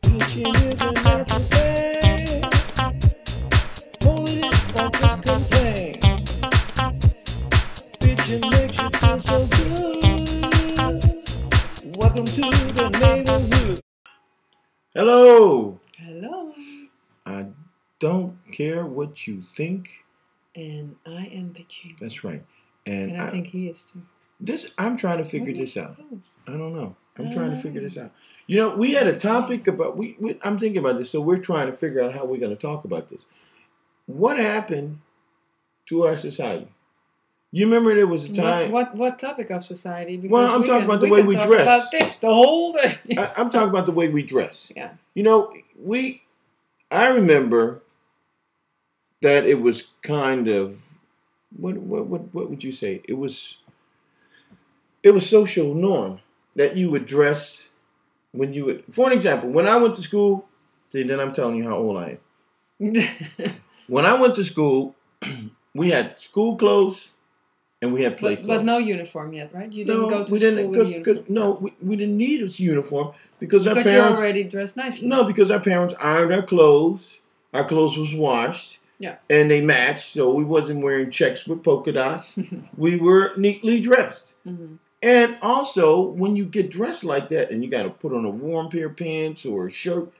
Bitching is a natural thing. Holding it or just complain. Bitching makes you feel so good. Welcome to the neighborhood. Hello. Hello. I don't care what you think. And I am bitching. That's right. And I think he is too. I'm trying to figure this out. I don't know. I'm trying to figure this out. You know, we had a topic about I'm thinking about this, so we're trying to figure out how we're going to talk about this. What happened to our society? You remember there was a time. What topic of society? Because well, I'm talking about the way we dress. About this the whole day. I'm talking about the way we dress. Yeah. You know, I remember that it was kind of what would you say? It was social norm that you would dress when you would. For an example, when I went to school, see, then I'm telling you how old I am. When I went to school, we had school clothes and we had play clothes. But no uniform yet, right? You didn't go to school with a uniform. No, we didn't need a uniform because our parents. Because you already dressed nicely. No, because our parents ironed our clothes. Our clothes was washed. Yeah. And they matched, so we wasn't wearing checks with polka dots. We were neatly dressed. Mm-hmm. And also, when you get dressed like that and you got to put on a warm pair of pants or a shirt,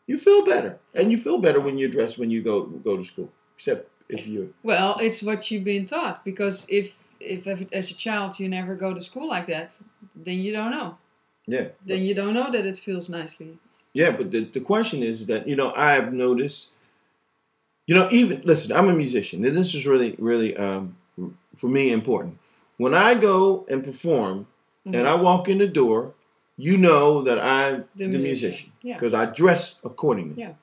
you feel better. And you feel better when you're dressed when you go to school. Except if you're... Well, it's what you've been taught. Because if as a child you never go to school like that, then you don't know. Yeah. Then you don't know that it feels nicely. Yeah, but the question is that, you know, I have noticed... You know, listen, I'm a musician, and this is really, really, for me, important. When I go and perform, and I walk in the door, you know that I'm the musician. Because I dress accordingly. Yeah.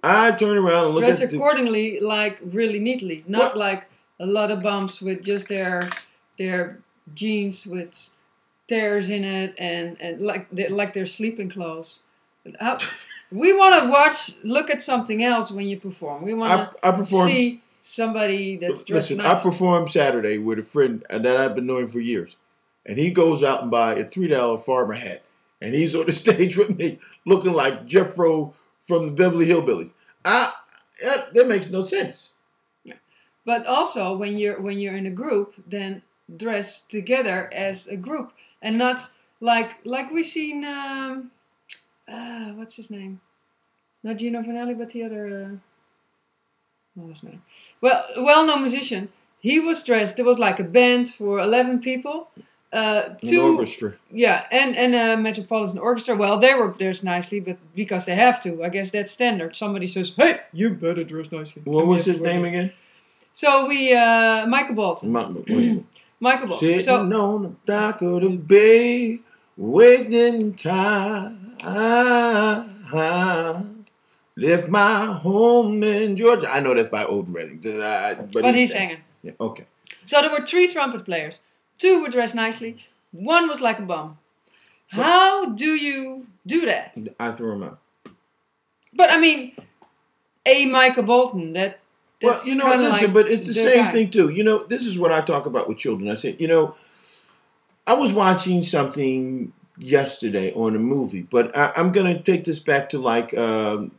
I turn around and look dress accordingly, like really neatly. Not like a lot of bumps with just their jeans with tears in it and like their sleeping clothes. We want to look at something else when you perform. We want to see somebody that's dressed Listen, nice. I performed Saturday with a friend that I've been knowing for years. And he goes out and buys a $3 farmer hat. And he's on the stage with me looking like Jeffro from the Beverly Hillbillies. That makes no sense. Yeah. But also, when you're in a group, then dress together as a group. And not like we seen... what's his name? Not Gino Vanelli, but the other... doesn't matter. Well, a well-known musician. He was dressed. There was like a band for 11 people. An orchestra. Yeah, and a Metropolitan Orchestra. Well, they were dressed nicely, but because they have to. I guess that's standard. Somebody says, hey, you better dress nicely. What was his name again? So Michael Bolton. Michael Bolton. Sitting on the dock of the bay, wasting time. Left my home in Georgia. I know that's by Oden Redding. But he's singing. Yeah, okay. So there were 3 trumpet players. 2 were dressed nicely. 1 was like a bum. How do you do that? I threw him out. But I mean, Michael Bolton, that's well, you know, listen, like but it's the same thing too. You know, this is what I talk about with children. I said, you know, I was watching something yesterday on a movie, but I'm going to take this back to like the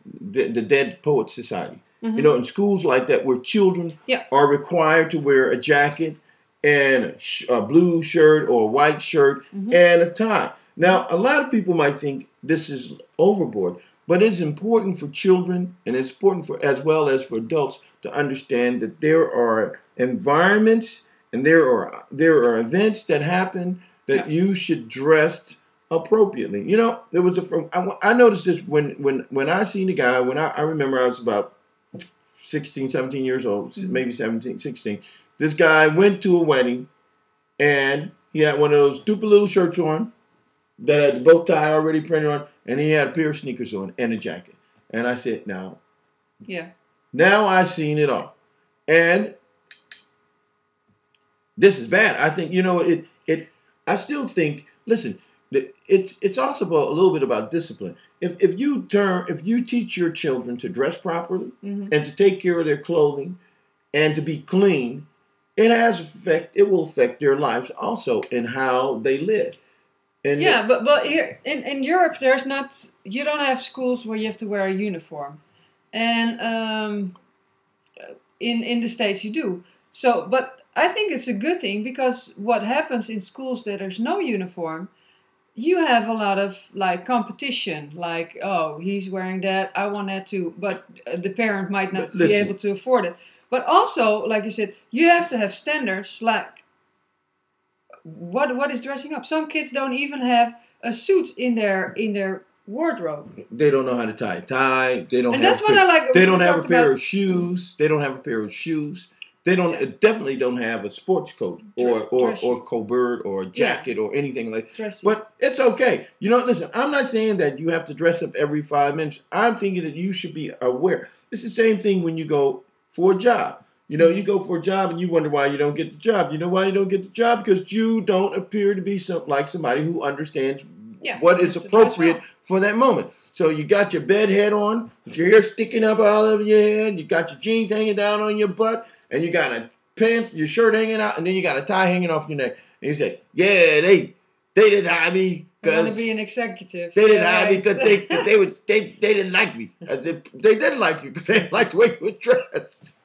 Dead Poets Society. Mm-hmm. You know, in schools like that where children are required to wear a jacket and a blue shirt or a white shirt and a tie. Now, a lot of people might think this is overboard, but it's important for children and it's important for as well as for adults to understand that there are environments and there are events that happen that you should dress appropriately. You know, there was I noticed this when I seen a guy, when I remember I was about 16, 17 years old, maybe 17, 16. This guy went to a wedding and he had one of those stupid little shirts on that had the bow tie already printed on, and he had a pair of sneakers on and a jacket. And I said, now I've seen it all. And this is bad. I think, you know, I still think, listen, it's also a little bit about discipline. If you teach your children to dress properly and to take care of their clothing and to be clean, it will affect their lives also in how they live. And yeah, but here in Europe, there's not. You don't have schools where you have to wear a uniform, and in the States you do. So, but I think it's a good thing because what happens in schools that there's no uniform, you have a lot of like competition. Like, oh, he's wearing that, I want that too. But the parent might not be able to afford it. But also, like you said, you have to have standards. Like, what is dressing up? Some kids don't even have a suit in their wardrobe. They don't know how to tie a tie. They don't. And that's what I like. They don't have a pair of shoes. They don't have a pair of shoes. They don't definitely don't have a sports coat or covert or a jacket or anything like that. But it's okay. You know, listen, I'm not saying that you have to dress up every 5 minutes. I'm thinking that you should be aware. It's the same thing when you go for a job. You know, you go for a job and you wonder why you don't get the job. You know why you don't get the job? Because you don't appear to be like somebody who understands what is appropriate for that moment. So you got your bed head on, with your hair sticking up all over your head. You got your jeans hanging down on your butt. And you got a pants, your shirt hanging out, and then you got a tie hanging off your neck. And you say, yeah, they didn't hire me. I want to be an executive. They didn't hire me because they didn't like me. I said, they didn't like you because they didn't like the way you were dressed.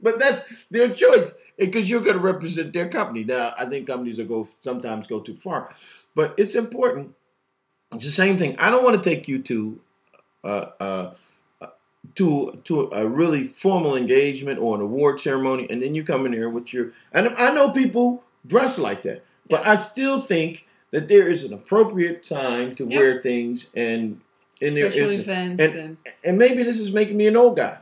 But that's their choice because you're going to represent their company. Now, I think companies will sometimes go too far. But it's important. It's the same thing. I don't want to take you to a really formal engagement or an award ceremony, and then you come in here with your... And I know people dress like that, but I still think that there is an appropriate time to wear things, and special events. And maybe this is making me an old guy,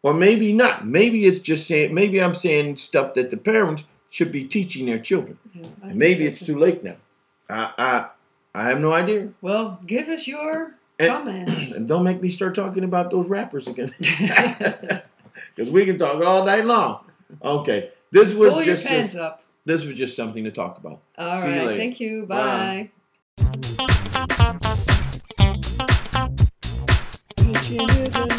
or maybe not. Maybe it's just saying... Maybe I'm saying stuff that the parents should be teaching their children. And maybe it's too late now. I have no idea. Well, give us your... comments. And don't make me start talking about those rappers again. Because we can talk all night long. Okay. This was Pull just your pants up. This was just something to talk about. All right. Thank you. Bye. Bye.